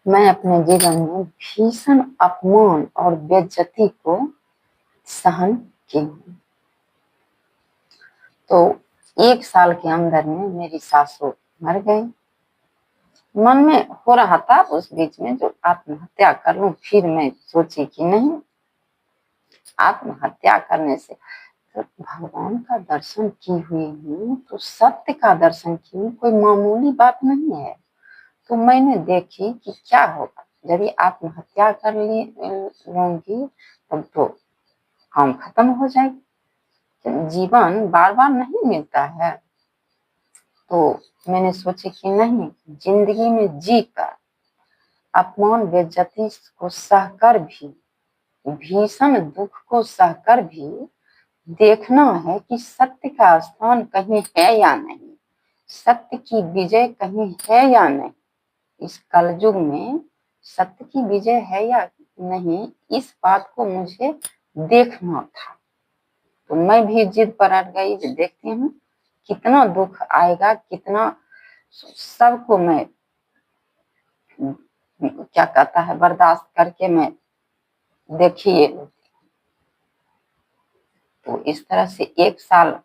मैं अपने जीवन में भीषण अपमान और बेइज्जती को सहन की हूँ। तो 1 साल के अंदर में मेरी सासू मर गई। मन में हो रहा था उस बीच में जो आत्महत्या कर लूं, फिर मैं सोची कि नहीं, आत्महत्या करने से तो भगवान का दर्शन की हुई हूँ, तो सत्य का दर्शन की हूँ, कोई मामूली बात नहीं है। तो मैंने देखी कि क्या होगा यदि आत्महत्या कर लूंगी, तब तो काम खत्म हो जाएगी। जीवन बार बार नहीं मिलता है। तो मैंने सोचा कि नहीं, जिंदगी में जीकर अपमान बेइज्जती को सहकर भी, भीषण दुख को सहकर भी देखना है कि सत्य का स्थान कहीं है या नहीं, सत्य की विजय कहीं है या नहीं। इस कलयुग में सत्य की विजय है या नहीं, इस बात को मुझे देखना था। तो मैं भी जिद पर अड़ गई, देखती हूँ कितना दुख आएगा, कितना सबको मैं क्या कहता है बर्दाश्त करके मैं देखिए। तो इस तरह से 1 साल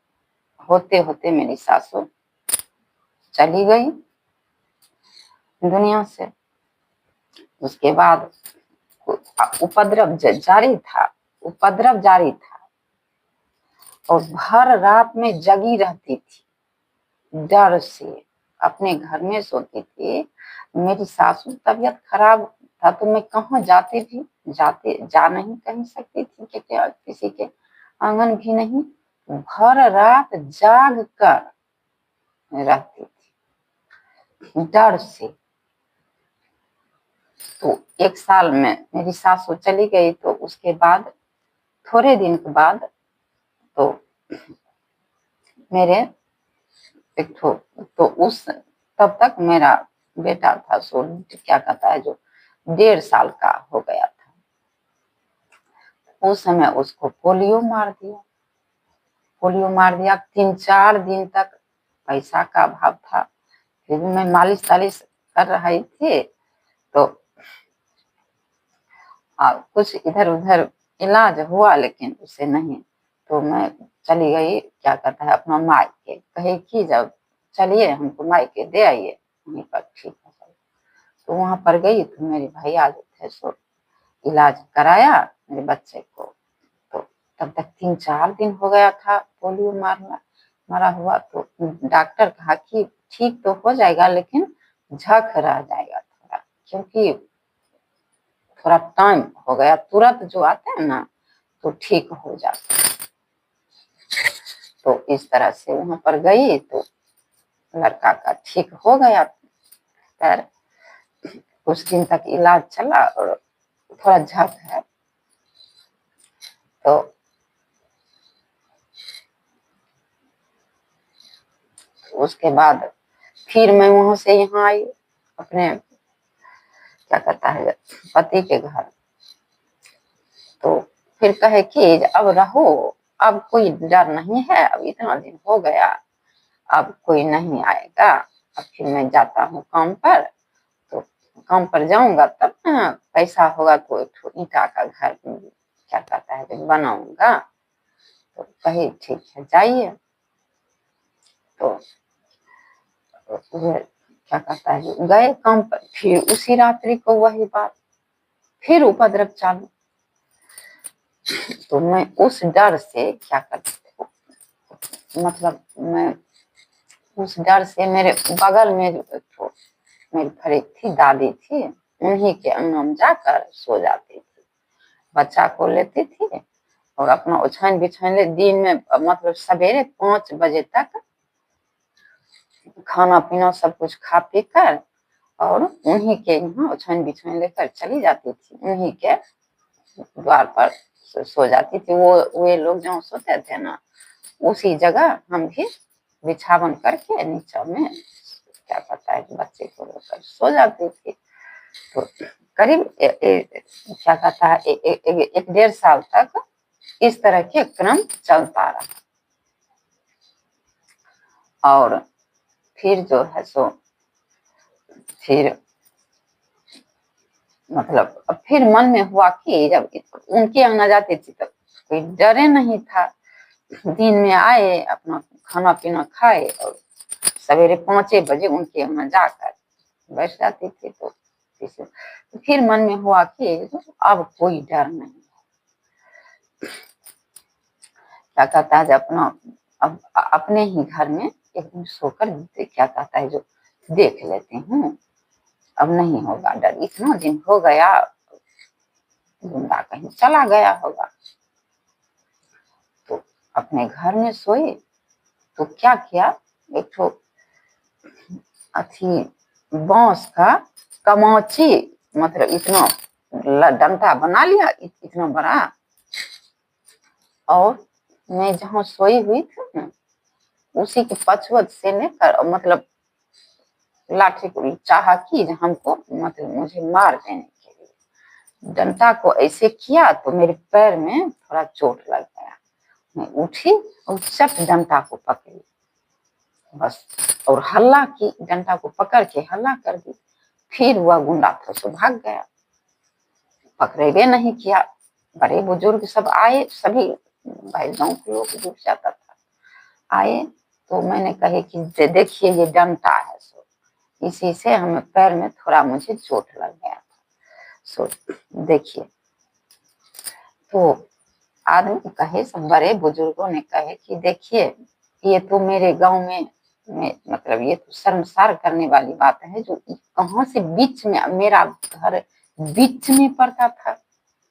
होते होते मेरी सासू चली गई दुनिया से। उसके बाद उपद्रव जारी था, उपद्रव जारी था और भर रात में जगी रहती थी, डर से अपने घर में सोती थी। मेरी सासू तबीयत खराब था तो मैं कहाँ जा नहीं कहीं सकती थी, क्या किसी के आंगन भी नहीं। भर रात जाग कर रहती थी डर से। तो 1 साल में मेरी सासू चली गई, तो उसके बाद थोड़े दिन के बाद तो मेरे एक तो उस तब तक मेरा बेटा था, सो क्या कहता है जो 1.5 साल का हो गया था। उस समय उसको पोलियो मार दिया। पोलियो मार दिया, 3-4 दिन तक पैसा का अभाव था। फिर भी मैं मालिश तालिश कर रही थी, तो कुछ इधर उधर इलाज हुआ, लेकिन उसे नहीं। तो मैं चली गई, क्या कहता है, अपना मायके, कहे कि जब चलिए हमको मायके दे आइए, वहीं पर ठीक हो जाए। तो वहां पर गई तो मेरे भैया जो थे सो इलाज कराया मेरे बच्चे को। तो तब तक 3-4 दिन हो गया था पोलियो मारा हुआ। तो डॉक्टर कहा कि ठीक तो हो जाएगा, लेकिन झक रह जाएगा थोड़ा, क्योंकि थोड़ा टाइम हो गया, तुरंत जो आते हैं ना तो ठीक हो जाता। तो इस तरह से वहां पर गई तो लड़का का ठीक हो गया पैर। कुछ दिन तक इलाज चला और थोड़ा झक है। तो उसके बाद फिर मैं वहां से यहाँ आई अपने क्या कहता है पति के घर। तो फिर कहे कि अब रहो, अब कोई डर नहीं है, अब इतना दिन हो गया, अब कोई नहीं आएगा। अब फिर मैं जाता हूँ काम पर, तो काम पर जाऊंगा तब ना पैसा होगा तो एक ईंटा का घर क्या कहता है बनाऊंगा। तो कहे ठीक है जाइए। तो क्या कहता है गए काम पर, फिर उसी रात्रि को वही बात, फिर उपद्रव चालू। तो मैं उस डर से क्या करती, मतलब मैं उस डर से मेरे बगल में जो मेरी फरीक थी, दादी थी, उन्हीं के अंगना में जाकर सो जाती थी, बच्चा को लेती थी और अपना ओछान बिछान ले। दिन में मतलब सवेरे 5 बजे तक खाना पीना सब कुछ खा पी कर और उन्हीं के यहाँ ओछान बिछान लेकर चली जाती थी, उन्हीं के द्वार पर सो जाती थी। वे लोग जहाँ सोते थे ना, उसी जगह हम भी बिछावन करके नीचे में क्या पता है कि बच्चे को लेकर सो जाती थी। तो करीब क्या कहता है 1-1.5 साल तक इस तरह के क्रम चलता रहा। और फिर जो है सो फिर मतलब अब फिर मन में हुआ कि जब उनके यहाँ न जाते थे तो कोई डरे नहीं था। दिन में आए, अपना खाना पीना खाए और सवेरे 5 बजे उनके यहाँ जाकर बैठ जाते थे। तो फिर मन में हुआ कि अब कोई डर नहीं, क्या कहता है, अपना अब अपने ही घर में एक दिन सोकर क्या कहता है जो देख लेते हैं, अब नहीं होगा डर। इतना दिन हो गया, गुंडा कहीं चला गया होगा। तो अपने घर में सोए तो क्या किया, एक तो अथी बांस का कमाची, मतलब इतना डंडा बना लिया, इतना बड़ा, और मैं जहाँ सोई हुई थी ना, उसी के पछुआत से लेकर, मतलब लाठी को चाहा कि हमको, मतलब मुझे मार देने के लिए डंडा को ऐसे किया तो मेरे पैर में थोड़ा चोट लग गया। मैं उठी और चट डंडा को पकड़ी, बस, और हल्ला की, डंडा को पकड़ के हल्ला कर दी। फिर वह गुंडा था सो भाग गया, पकड़े नहीं किया। बड़े बुजुर्ग सब आए, सभी भाई गाँव के लोग डूब जाता था, आए तो मैंने कहे कि देखिए ये डंडा है, सो इसी से हमें पैर में थोड़ा मुझे चोट लग गया था, सो देखिए। तो आदमी कहे, सब बड़े बुजुर्गों ने कहे कि देखिए ये तो मेरे गांव में मतलब ये तो शर्मसार करने वाली बात है, जो कहाँ से बीच में, मेरा घर बीच में पड़ता था,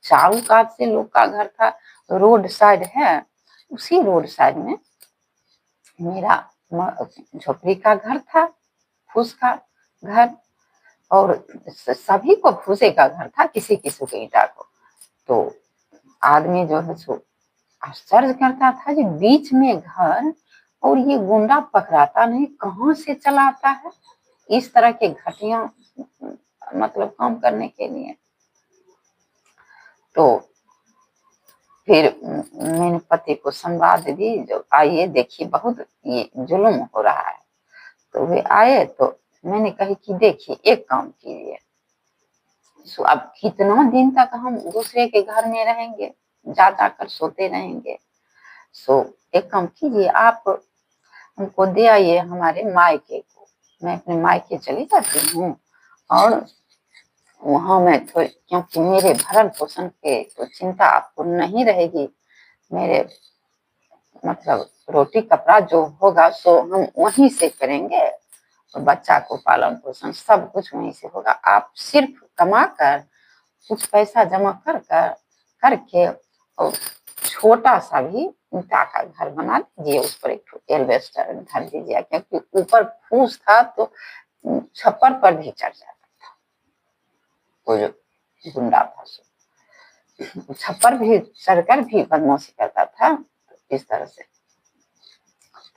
चारों कात से लोग का घर था, रोड साइड है, उसी रोड साइड में मेरा झोपड़ी का घर था, फूस का घर, और सभी को फूसे का घर था, किसी किसी के ईटा को। तो आदमी जो है सो आश्चर्य करता था कि बीच में घर और ये गुंडा पकड़ाता नहीं, कहाँ से चलाता है इस तरह के घटिया मतलब काम करने के लिए। तो फिर मैंने पति को संवाद दी, जो आइए देखिए बहुत ये जुल्म हो रहा है। तो वे आए तो मैंने कही कि देखिए एक काम कीजिए, अब कितना दिन तक हम दूसरे के घर में रहेंगे, जा जाकर सोते रहेंगे। सो एक काम कीजिए, आप हमको दे आइए हमारे मायके को, मैं अपने मायके चली जाती हूँ, और वहां मैं तो, क्योंकि मेरे भरण पोषण के तो चिंता आपको नहीं रहेगी, मेरे मतलब रोटी कपड़ा जो होगा सो हम वहीं से करेंगे, और बच्चा को पालन पोषण सब कुछ वहीं से होगा। आप सिर्फ कमा कर कुछ पैसा जमा करके और छोटा सा भी ईंटा का घर बना दीजिए, उस पर एक एल्वेस्टर धर दीजिए, क्योंकि ऊपर फूस था तो छप्पर पर भी चढ़ जाता था, वो जो गुंडा था सो छप्पर भी चढ़कर भी बदमाशी करता था, तो इस तरह से।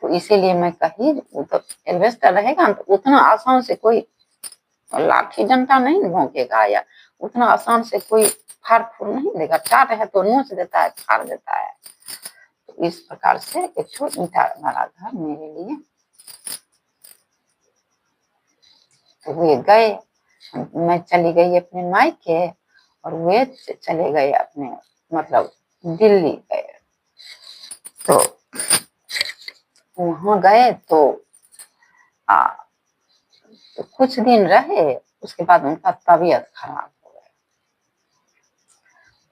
तो इसीलिए मैं कही, वो तो एल्वेस्टर रहेगा तो उतना आसान से कोई लाठी डंडा नहीं भोंकेगा, या उतना आसान से कोई फाड़ फूड़ नहीं देगा, चाट है तो नोच देता है, फाड़ देता है। तो इस प्रकार से एक छोटा ईंटा वाला घर मेरे लिए। तो वे गए, मैं चली गई अपने मायके, और वे चले गए अपने मतलब दिल्ली गए। तो वहां गए तो तो कुछ दिन रहे, उसके बाद उनका तबीयत खराब हो गया।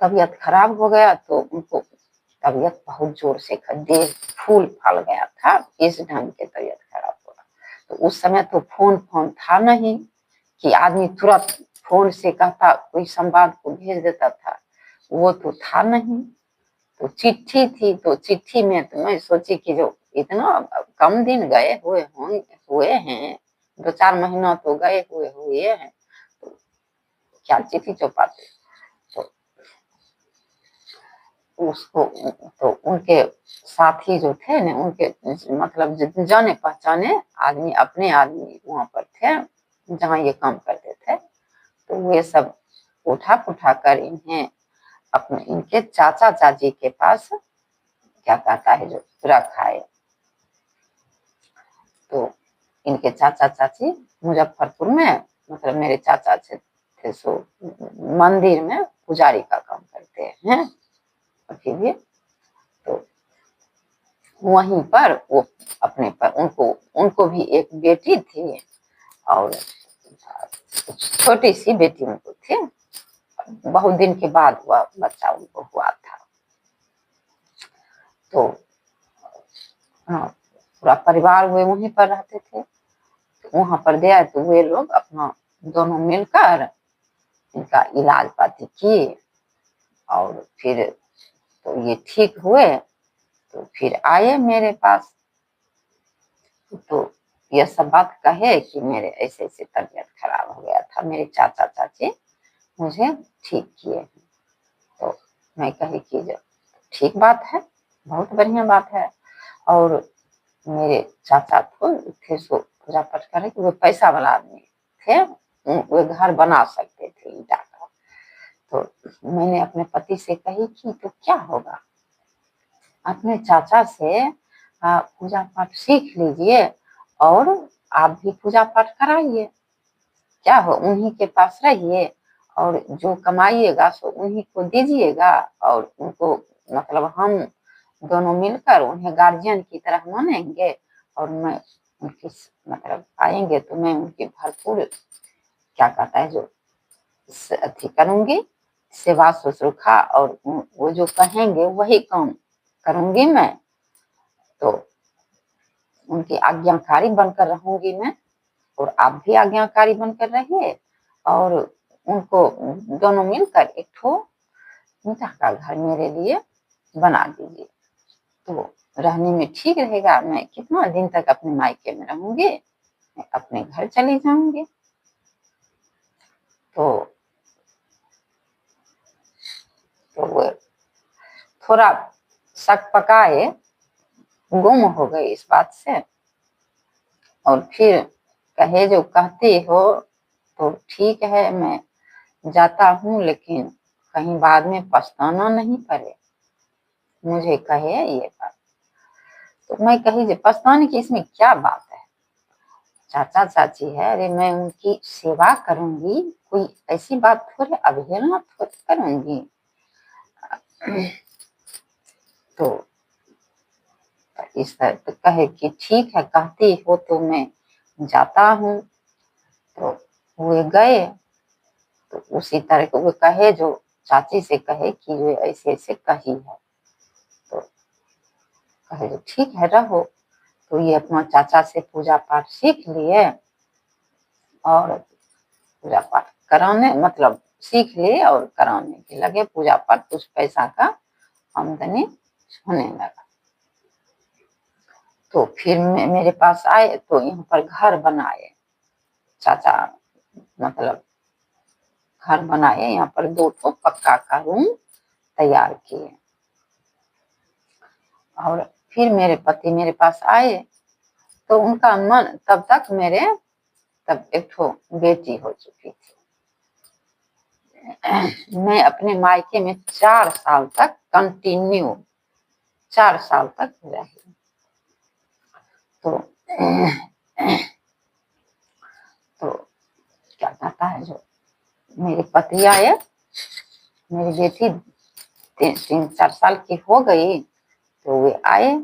तबीयत खराब हो गया तो उनको तबीयत बहुत जोर से देह फूल फल गया था, इस ढंग के तबीयत खराब हुआ। तो उस समय तो फोन था नहीं कि आदमी तुरंत फोन से कहता, कोई संवाद को भेज देता था, वो तो था नहीं। तो चिट्ठी थी, तो चिट्ठी में तो मैं सोची कि जो इतना कम दिन गए हुए हैं, 2-4 महीना तो गए हुए हैं, तो क्या चिट्ठी चौपाते। तो उसको, तो उनके साथी जो थे न, उनके मतलब जाने पहचाने आदमी, अपने आदमी वहां पर थे जहाँ ये काम करते थे। तो वे सब उठा कर इन्हें अपने इनके चाचा चाची के पास क्या कहता है जो रखा है। तो इनके चाचा चाची मुजफ्फरपुर में, मतलब मेरे चाचा थे सो मंदिर में पुजारी का काम करते हैं अभी भी। तो वहीं पर वो अपने पर उनको भी एक बेटी थी और छोटी सी बेटी उनको थी। बहुत दिन के बाद हुआ बच्चा उनको हुआ था। तो पूरा परिवार वे वहीं पर रहते थे। तो वहां पर गया तो वे लोग अपना दोनों मिलकर इनका इलाज पाती किए और फिर तो ये ठीक हुए। तो फिर आए मेरे पास तो यह सब बात कहे कि मेरे ऐसे ऐसे तबीयत खराब हो गया था, मेरे चाचा चाची मुझे ठीक किए। तो मैं कही कि जो ठीक बात है, बहुत बढ़िया बात है। और मेरे चाचा थे सो पूजा पाठ करे कि वो पैसा वाला आदमी थे, वो घर बना सकते थे ईटा का। तो मैंने अपने पति से कही कि तो क्या होगा, अपने चाचा से पूजा पाठ सीख लीजिए और आप भी पूजा पाठ कराइए, क्या हो, उन्हीं के पास रहिए और जो कमाइएगा सो उन्हीं को दीजिएगा। और उनको मतलब हम दोनों मिलकर उन्हें गार्जियन की तरह मानेंगे और मैं उनकी मतलब आएंगे तो मैं उनकी भरपूर क्या कहता है जो अथी करूंगी, सेवा शुश्रूषा और वो जो कहेंगे वही काम करूंगी मैं। तो उनकी आज्ञाकारी बनकर रहूंगी मैं और आप भी आज्ञाकारी बनकर रहिए और उनको दोनों मिलकर एक ठो ईंटा का घर मेरे लिए बना दीजिए, तो रहने में ठीक रहेगा। मैं कितना दिन तक अपने मायके में रहूंगी, मैं अपने घर चली जाऊंगी। तो वो थोड़ा शक पकाए, गुम हो गए इस बात से और फिर कहे जो कहती हो तो ठीक है, मैं जाता हूँ लेकिन कहीं बाद में पछताना नहीं पड़े, मुझे कहे ये बात। तो मैं कही जो पछताने की इसमें क्या बात है, चाचा चाची है, अरे मैं उनकी सेवा करूंगी, कोई ऐसी बात थोड़ी, अवहेलना थोड़ी करूंगी। तो इस तरह तो कहे कि ठीक है, कहती हो तो मैं जाता हूँ। तो वे गए तो उसी तरह को वो कहे जो चाची से कहे कि वे ऐसे ऐसे कही है। तो कहे जो ठीक है रहो। तो ये अपना चाचा से पूजा पाठ सीख लिए और पूजा पाठ कराने मतलब सीख लिए और कराने के लगे पूजा पाठ, कुछ पैसा का आमदनी होने लगा। तो फिर मेरे पास आए तो यहाँ पर घर बनाए, चाचा मतलब घर बनाए, यहाँ पर 2 ठो पक्का का रूम तैयार किए। और फिर मेरे पति मेरे पास आए तो उनका मन तब एक ठो बेटी हो चुकी थी। मैं अपने मायके में 4 साल तक कंटिन्यू 4 साल तक रही। तो क्या कहता है जो मेरे पति आए, मेरी बेटी 3-4 साल की हो गई तो वे आए,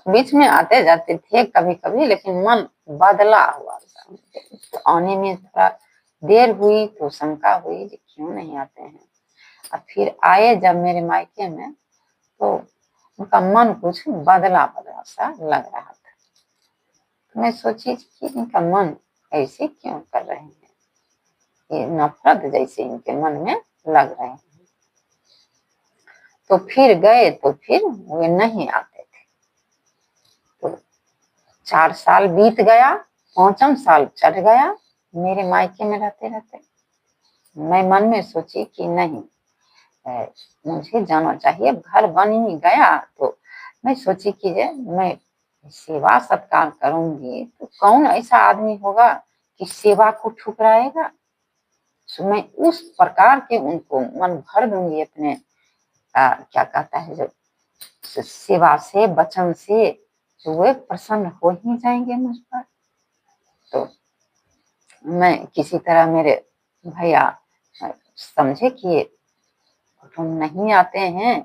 बीच में आते जाते थे कभी कभी, लेकिन मन बदला हुआ था। तो आने में थोड़ा देर हुई तो शंका हुई कि क्यों नहीं आते हैं। अब फिर आए जब मेरे मायके में तो उनका मन कुछ बदला बदला सा लग रहा था। तो मैं सोची कि इनका मन ऐसे क्यों कर रहे हैं, ये नफरत जैसे इनके मन में लग रहे हैं। तो फिर गए तो फिर वे नहीं आते थे। तो 4 साल बीत गया, 5वां साल चढ़ गया मेरे मायके में रहते रहते। मैं मन में सोची कि नहीं, मुझे जाना चाहिए। घर बन ही गया तो मैं सोची कि मैं सेवा सत्कार करूंगी तो कौन ऐसा आदमी होगा कि सेवा को ठुकराएगा। तो मैं उस प्रकार के उनको मन भर दूंगी अपने क्या कहता है जो सेवा से, वचन से, जो वे प्रसन्न हो ही जाएंगे मुझ पर। तो मैं किसी तरह मेरे भैया समझे कि तुम नहीं आते हैं,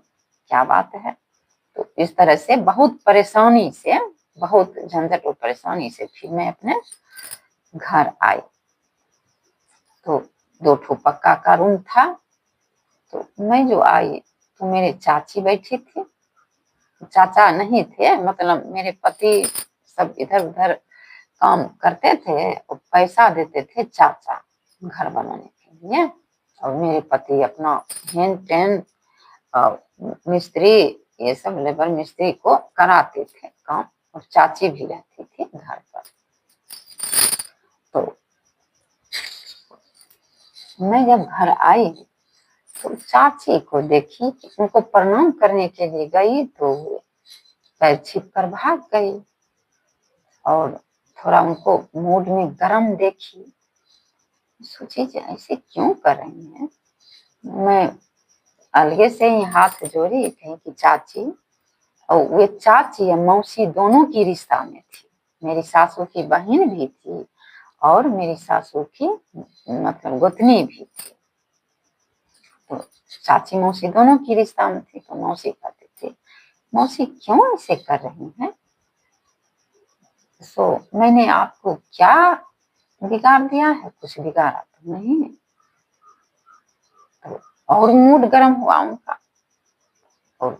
क्या बात है। तो इस तरह से बहुत परेशानी से, बहुत झंझट और परेशानी से फिर मैं अपने घर आई। तो 2 ठो पक्का का रूम था। तो मैं जो आई तो मेरे चाची बैठी थी, चाचा नहीं थे, मतलब मेरे पति सब इधर उधर काम करते थे और पैसा देते थे चाचा घर बनाने के लिए, और मेरे पति अपना हेन टेन मिस्त्री, ये सब लेबर मिस्त्री को कराते थे काम, और चाची भी रहती थी घर पर। तो मैं जब घर आई तो चाची को देखी कि उनको प्रणाम करने के लिए गई तो पैर छिप कर भाग गई, और थोड़ा उनको मूड में गरम देखी। सोची कि ऐसे क्यों कर रही हैं। मैं अलगे से ही हाथ जोड़ी, कहीं की चाची, और वे चाची या मौसी दोनों की रिश्ता में थी। मेरी सासू की बहन भी थी और मेरी सासू की मतलब गोतनी भी थी। तो चाची मौसी दोनों की रिश्ता में थी। तो मौसी कहती थी, मौसी क्यों ऐसे कर रही हैं। सो मैंने आपको क्या बिगाड़ दिया है, कुछ बिगाड़ा तो नहीं। तो और मूड गर्म हुआ उनका, और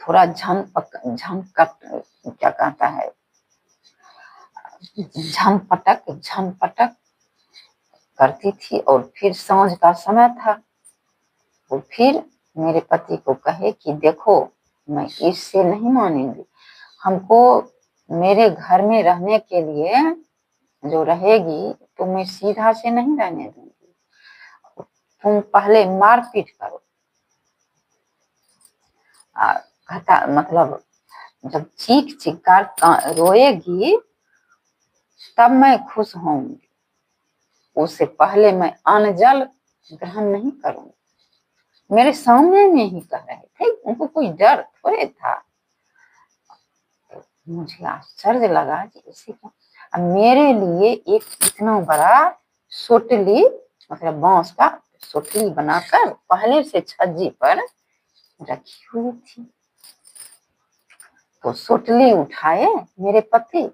थोड़ा झनकट क्या कहता है, झनपटक करती थी। और फिर सांझ का समय था, तो फिर मेरे पति को कहे कि देखो मैं इससे नहीं मानेंगी, हमको मेरे घर में रहने के लिए जो रहेगी तो मैं सीधा से नहीं रहने दूंगी, तुम पहले मारपीट करो। कहता मतलब जब चीख चिकार रोएगी तब मैं खुश होंगी, उससे पहले मैं अन्न जल ग्रहण नहीं करूंगी। मेरे सामने में ही कह रहे थे, उनको कोई डर थोड़े था। मुझे आश्चर्य लगा कि इसी को, अब मेरे लिए एक इतना बड़ा सोटली, मतलब बांस का सोटली बनाकर पहले से छज्जी पर रखी हुई थी। तो सोटली उठाए मेरे पति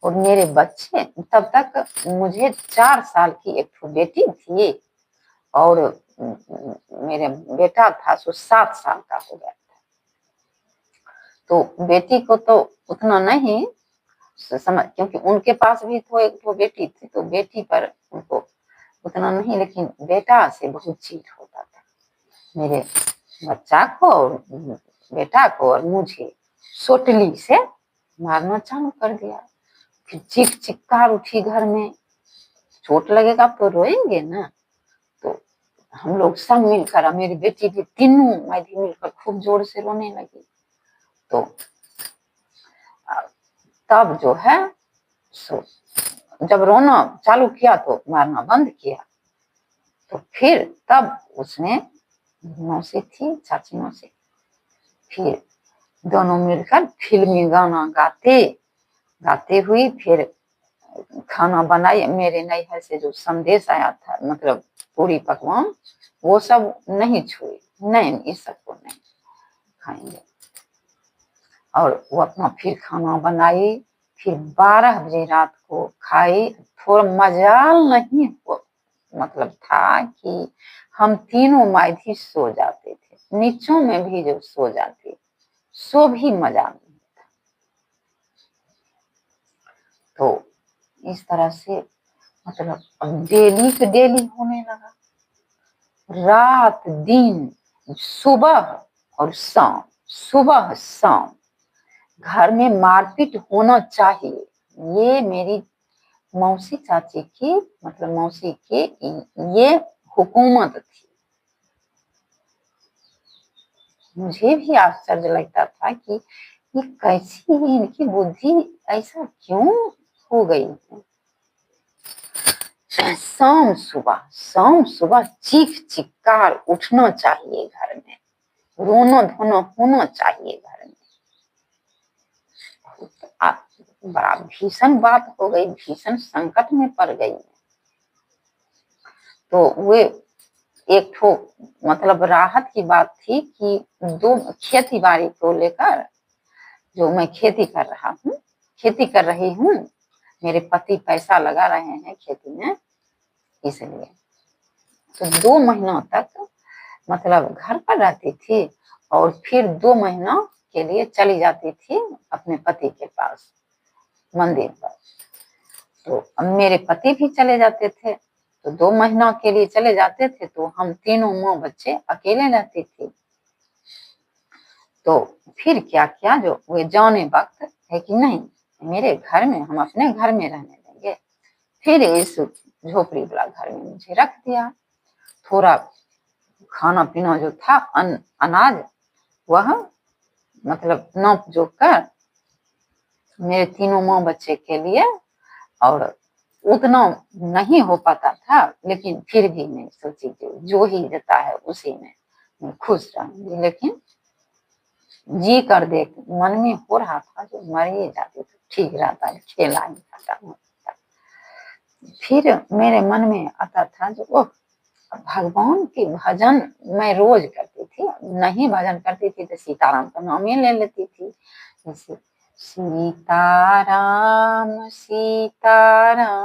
और मेरे बच्चे। तब तक मुझे 4 साल की एक बेटी थी, और मेरे बेटा था सो 7 साल का हो गया था। तो बेटी को तो उतना नहीं समझ, क्योंकि उनके पास भी तो एक तो बेटी थी, तो बेटी पर उनको उतना नहीं, लेकिन बेटा से बहुत चीट होता था। मेरे बच्चा को और बेटा को और मुझे सोटली से मारना चालू कर दिया। फिर चीख चिक्कार उठी घर में, चोट लगेगा तो रोएंगे ना। तो हम लोग सब मिलकर, मेरी बेटी भी, तीनों मैं भी मिलकर खूब जोर से रोने लगी। तो तब जो है सो जब रोना चालू किया तो मारना बंद किया। तो फिर तब उसने, मौसी थी चाची मौसी, फिर दोनों मिलकर फिल्मी गाना गाते गाते हुई फिर खाना बनाई। मेरे नैहर से जो संदेश आया था, मतलब पूरी पकवान, वो सब नहीं छुई, नहीं इस सबको नहीं खाएंगे। और वो अपना फिर खाना बनाई, फिर 12 बजे रात को खाई। थोड़ा मजाल नहीं हो, मतलब था कि हम तीनों मायधी सो जाते थे, नीचों में भी जो सो जाते, सो भी मजा नहीं था। तो इस तरह से मतलब अब डेली के डेली होने लगा, रात दिन, सुबह और शाम, सुबह शाम घर में मारपीट होना चाहिए। ये मेरी मौसी चाची की, मतलब मौसी की ये हुकूमत थी। मुझे भी आश्चर्य लगता था कि ये कैसी इनकी बुद्धि ऐसा क्यों हो गई है। शाम सुबह चीख चिक्कार उठना चाहिए घर में, रोना धोना होना चाहिए घर में। बड़ा भीषण बात हो गई, भीषण संकट में पड़ गई। तो वे एक ठो मतलब राहत की बात थी कि दो खेती बाड़ी को लेकर, जो मैं खेती कर रहा हूँ, खेती कर रही हूँ, मेरे पति पैसा लगा रहे हैं खेती में, इसलिए तो 2 महीनों तक मतलब घर पर रहती थी और फिर 2 महीनों के लिए चली जाती थी अपने पति के पास मंदिर पर। तो अब मेरे पति भी चले जाते थे, तो 2 महीनों के लिए चले जाते थे, तो हम तीनों माँ बच्चे अकेले रहती थी। तो फिर क्या किया, जो वे जाने वक्त है कि नहीं मेरे घर में, हम अपने घर में रहने देंगे, फिर इस झोपड़ी वाला घर में मुझे रख दिया। थोड़ा खाना पीना जो था अनाज, वह मतलब नाप जोख कर मेरे तीनों माँ बच्चे के लिए, और उतना नहीं हो पाता था, लेकिन फिर भी मैं सोची कि जो ही देता है उसी में मैं खुश रहूंगी। लेकिन जी कर देख मन में हो रहा था जो मर ही जाती तो ठीक रहता, खेला ही खत्म होता। फिर मेरे मन में आता था जो ओह, भगवान के भजन मैं रोज करती थी, नहीं भजन करती थी तो सीताराम का नाम ही ले लेती थी, जैसे सीताराम सीताराम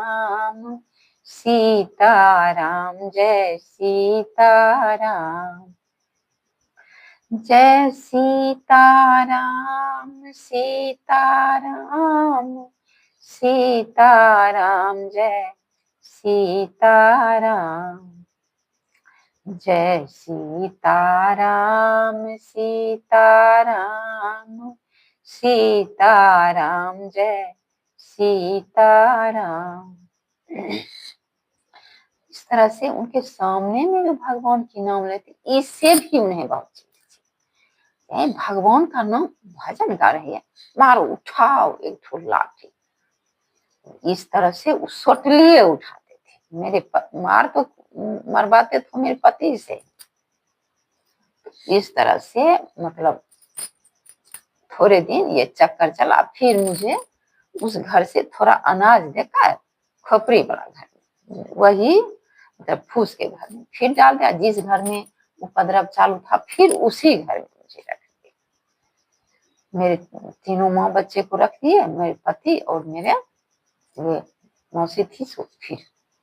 सीताराम जय सीताराम, जय सीताराम सीताराम सीताराम जय सीताराम, जय सीताराम सीताराम सीताराम जय सीताराम। इस तरह से उनके सामने में जो भगवान की नाम लेते, इससे भी उन्हें बहुत चीज, भगवान का नाम भजन गा रही है, मारो उठाओ एक ठो लाठी, इस तरह से सोटलिए उठाते थे। मेरे मार तो मरवाते थे मेरे पति से। इस तरह से मतलब थोड़े दिन ये चक्कर चला, फिर मुझे उस घर से थोड़ा अनाज देकर खोपड़ी वाला घर, वही मतलब फूस के घर में फिर डाल दिया, जिस घर में उपद्रव चालू था फिर उसी घर में मुझे रख दिया। मेरे तीनों माँ बच्चे को रख दिए, मेरे पति और मेरे वे मौसी थी, सो फिर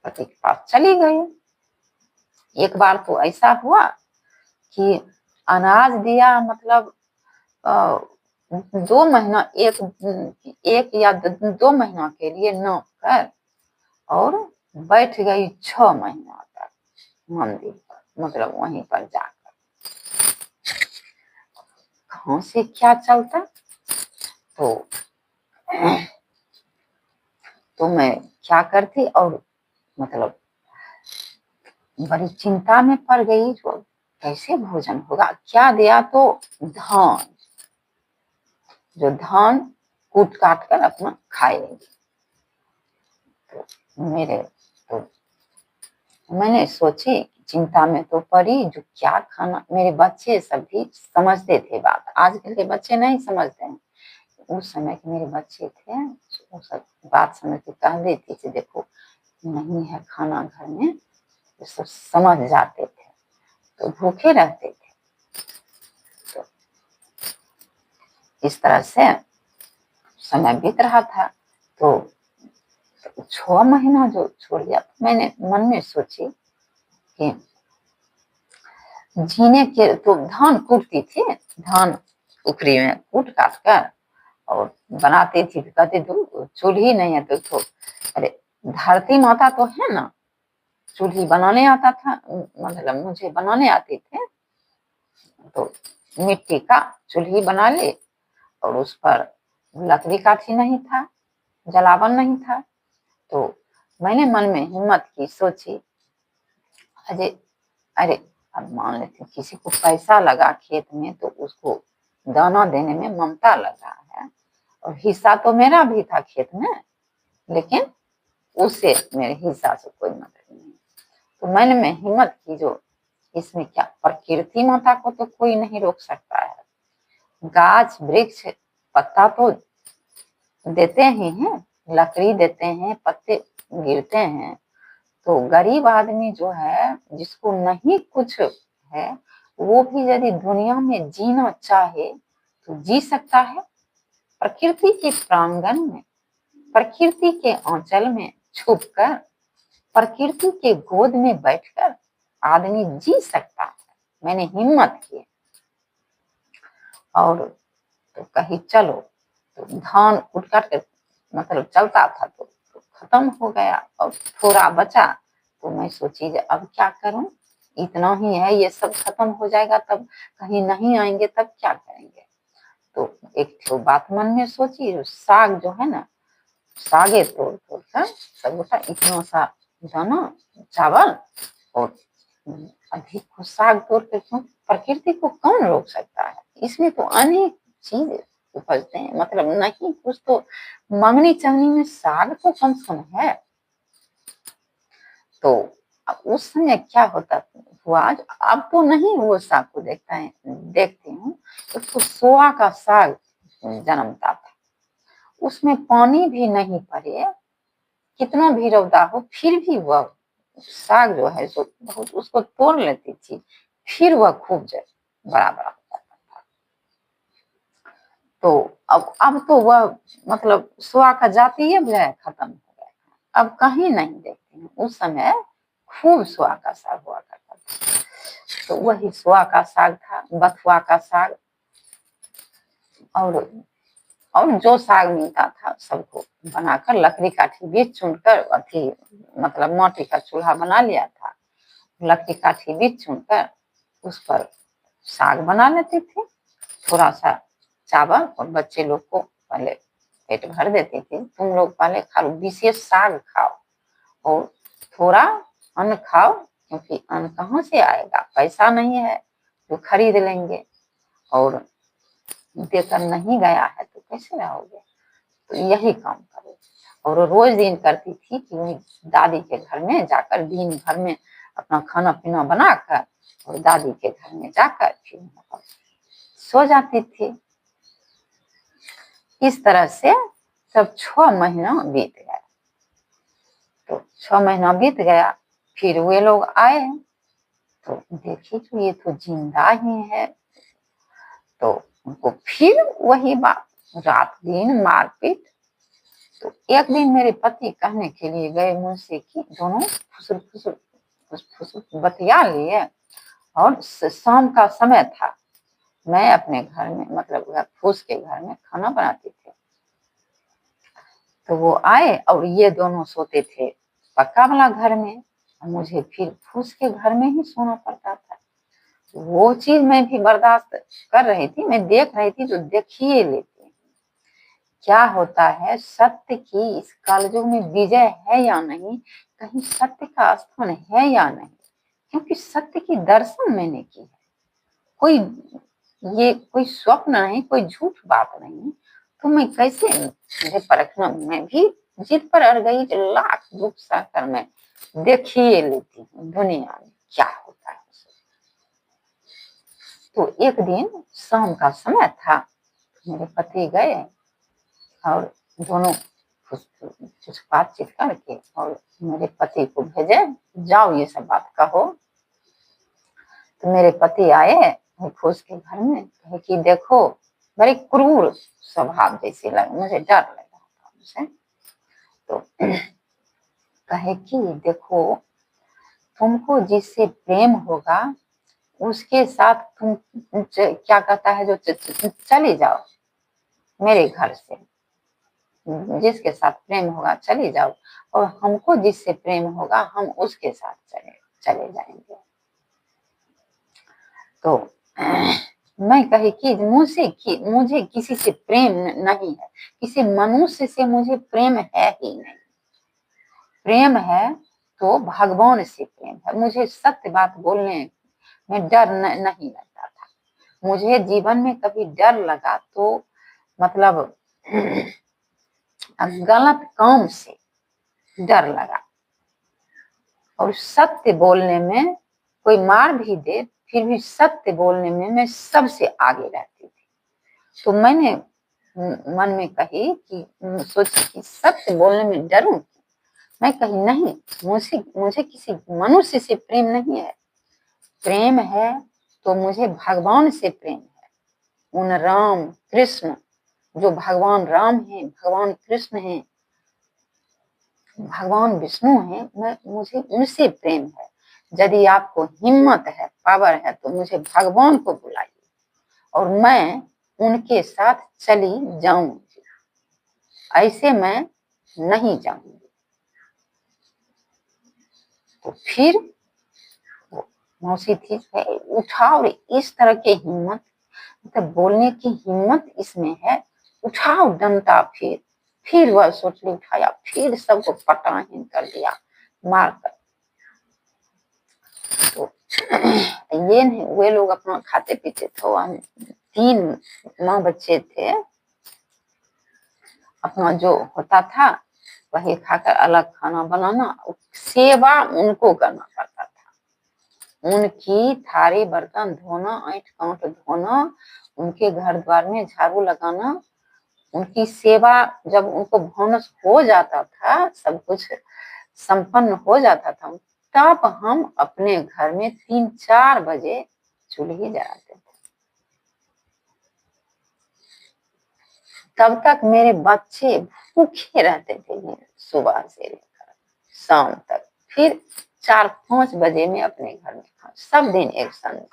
पति के पास चली गई। एक बार तो ऐसा हुआ कि अनाज दिया मतलब 2 महीना, एक या 2 महीना के लिए नाप कर, और बैठ गई 6 महीना तक मंदिर पर, मतलब वहीं पर जाकर। कहाँ से क्या चलता, तो मैं क्या करती, और मतलब बड़ी चिंता में पड़ गई, जो कैसे भोजन होगा, क्या दिया तो धान, जो धान कूट काट कर अपना खाएगी। तो तो मैंने सोची, चिंता में तो पड़ी, जो क्या खाना, मेरे बच्चे सभी समझते थे बात, आजकल के बच्चे नहीं समझते हैं, उस समय के मेरे बच्चे थे, वो सब बात समझ के कह देती थी देखो नहीं है खाना घर में, तो सब समझ जाते थे, तो भूखे रहते थे। तो इस तरह से समय बीत रहा था। तो 6 महीना जो छोड़ दिया, तो मैंने मन में सोची कि जीने के, तो धान कूटती थी, धान उखरी में कूट काट कर और बनाती थी, कहती तू चूल्ही नहीं है तो अरे धरती माता तो है ना, चूल्ही बनाने आता था, मतलब मुझे बनाने आते थे, तो मिट्टी का चूल्ही बना ले, और उस पर लकड़ी काठी नहीं था, जलावन नहीं था। तो मैंने मन में हिम्मत की, सोची अरे अरे अब मान लेते किसी को पैसा लगा खेत में, तो उसको दाना देने में ममता लगा है, और हिस्सा तो मेरा भी था खेत में, लेकिन उससे मेरे हिस्सा से कोई मतलब नहीं। तो मैंने में हिम्मत की, जो इसमें क्या, प्रकृति माता को तो कोई नहीं रोक सकता है, गाछ वृक्ष पत्ता तो देते ही हैं, लकड़ी देते हैं, पत्ते गिरते हैं, तो गरीब आदमी जो है, जिसको नहीं कुछ है, वो भी यदि दुनिया में जीना चाहे तो जी सकता है। प्रकृति के प्रांगण में, प्रकृति के आंचल में छुपकर, प्रकृति के गोद में बैठकर आदमी जी सकता है। मैंने हिम्मत की और तो कहीं चलो, तो धान उठ कर मतलब चलता था तो खत्म हो गया और थोड़ा बचा, तो मैं सोची अब क्या करूं, इतना ही है, ये सब खत्म हो जाएगा, तब कहीं नहीं आएंगे तब क्या करेंगे। तो एक तो बात मन में सोची, साग जो है ना, सागे तोड़ तोड़ कर सब गोटा इतना सा दाना चावल और अधिक को साग तोड़ कर, क्यों, प्रकृति को कौन रोक सकता है, इसमें तो अनेक चीज उपजते हैं, मतलब नहीं कुछ तो मंगनी चंगनी में साग तो कम से कम है। तो उस समय क्या होता हुआ, अब तो नहीं वो साग को देखती हूँ, उसको सोआ का साग जन्मता था, उसमें पानी भी नहीं पड़े, कितना भी रौदा हो, फिर भी वह साग जो है सो बहुत, उसको तोड़ लेती थी, फिर वह खूब बड़ा बड़ा होता था। तो अब तो वह मतलब सुआ का जाति है, वह खत्म हो गया, अब कहीं नहीं देखती हूँ। उस समय खूब सुआ का साग हुआ करता था, तो वही सुआ का साग था, बथुआ का साग, और जो साग मिलता था सबको बनाकर, लकड़ी काठी बीच चुनकर, अथी मतलब माटी का चूल्हा बना लिया था, लकड़ी काठी बीच चुनकर उस पर साग बना लेते थे, थोड़ा सा चावल, और बच्चे लोग को पहले पेट भर देते थे, तुम लोग पहले खा लो, विशेष साग खाओ और थोड़ा अन्न खाओ, क्योंकि अन्न कहाँ से आएगा, पैसा नहीं है जो खरीद लेंगे, और देकर नहीं गया है तो कैसे रहोगे, तो यही काम करो। और रोज दिन करती थी कि वही दादी के घर में जाकर, दिन भर में अपना खाना पीना बनाकर और दादी के घर में जाकर फिर सो जाती थी। इस तरह से सब 6 महीना बीत गया। तो 6 महीना बीत गया, फिर वे लोग आए, तो देखी तो ये तो जिंदा ही है, तो उनको फिर वही बात, रात दिन मारपीट। तो एक दिन मेरे पति कहने के लिए गए मुझसे कि दोनों फुसुर फुसुर फुसुर बतिया लिए, और शाम का समय था, मैं अपने घर में मतलब फूस के घर में खाना बनाती थी, तो वो आए और ये दोनों सोते थे पक्का वाला घर में, मुझे फिर फूस के घर में ही सोना पड़ता था। वो चीज मैं भी बर्दाश्त कर रही थी, मैं देख रही थी, तो देखिए लेती क्या होता है, सत्य की इस कलयुग में विजय है या नहीं, कहीं सत्य का स्थान है या नहीं, क्योंकि सत्य की दर्शन मैंने की है, कोई ये कोई स्वप्न नहीं, कोई झूठ बात नहीं, तो मैं कैसे मुझे परखना, मैं भी जिद पर अड़ गई, लाख दुख सहकर मैं देखिए लेती हूँ दुनिया में क्या होता है। तो एक दिन शाम का समय था, मेरे पति गए और दोनों कुछ बातचीत करके और मेरे पति को भेजे, जाओ ये सब बात कहो। तो मेरे पति आए फूस के घर में, कहे कि देखो, बड़ी क्रूर स्वभाव जैसी लगे, मुझे डर लग रहा था उनसे, तो कहे कि देखो, तुमको जिससे प्रेम होगा उसके साथ तुम क्या कहता है जो चली जाओ मेरे घर से, जिसके साथ प्रेम होगा चली जाओ, और हमको जिससे प्रेम होगा हम उसके साथ चले जाएंगे। तो मैं कही कि मुझे किसी से प्रेम नहीं है, किसी मनुष्य से मुझे प्रेम है ही नहीं, प्रेम है तो भगवान से प्रेम है। मुझे सत्य बात बोलने में डर नहीं लगता था, मुझे जीवन में कभी डर लगा तो मतलब गलत काम से डर लगा, और सत्य बोलने में कोई मार भी दे फिर भी सत्य बोलने में मैं सबसे आगे रहती थी। तो मैंने मन में कही कि सोची कि सत्य बोलने में डरूं, मैं कही नहीं, मुझे मुझे किसी मनुष्य से प्रेम नहीं है। प्रेम है तो मुझे भगवान से प्रेम है। उन राम कृष्ण, जो भगवान राम हैं, भगवान कृष्ण हैं, भगवान विष्णु हैं, मुझे उनसे प्रेम है। यदि आपको हिम्मत है, पावर है, तो मुझे भगवान को बुलाइए और मैं उनके साथ चली जाऊंगी। ऐसे मैं नहीं जाऊंगी। तो फिर मौसी थी, उठाओ रे, इस तरह की हिम्मत, मतलब बोलने की हिम्मत इसमें है। उठाओ डंडा। फिर वह सोचली उठाया, फिर सबको पटाहीन कर दिया मार कर। तो ये नहीं, वे लोग अपना खाते पीते थे, हम 3 माँ बच्चे थे, अपना जो होता था वही खाकर अलग खाना बनाना, सेवा उनको करना पड़ता था। उनकी थारी बर्तन धोना, ऐंठ कांट धोना, उनके घर द्वार में झाड़ू लगाना, उनकी सेवा। जब उनको बोनस हो जाता था, सब कुछ संपन्न हो जाता था, तब हम अपने घर में 3-4 बजे चूल्हे जलाते थे। तब तक मेरे बच्चे भूखे रहते थे, सुबह से लेकर शाम तक। फिर 4-5 बजे में अपने घर में था, सब दिन एक संग।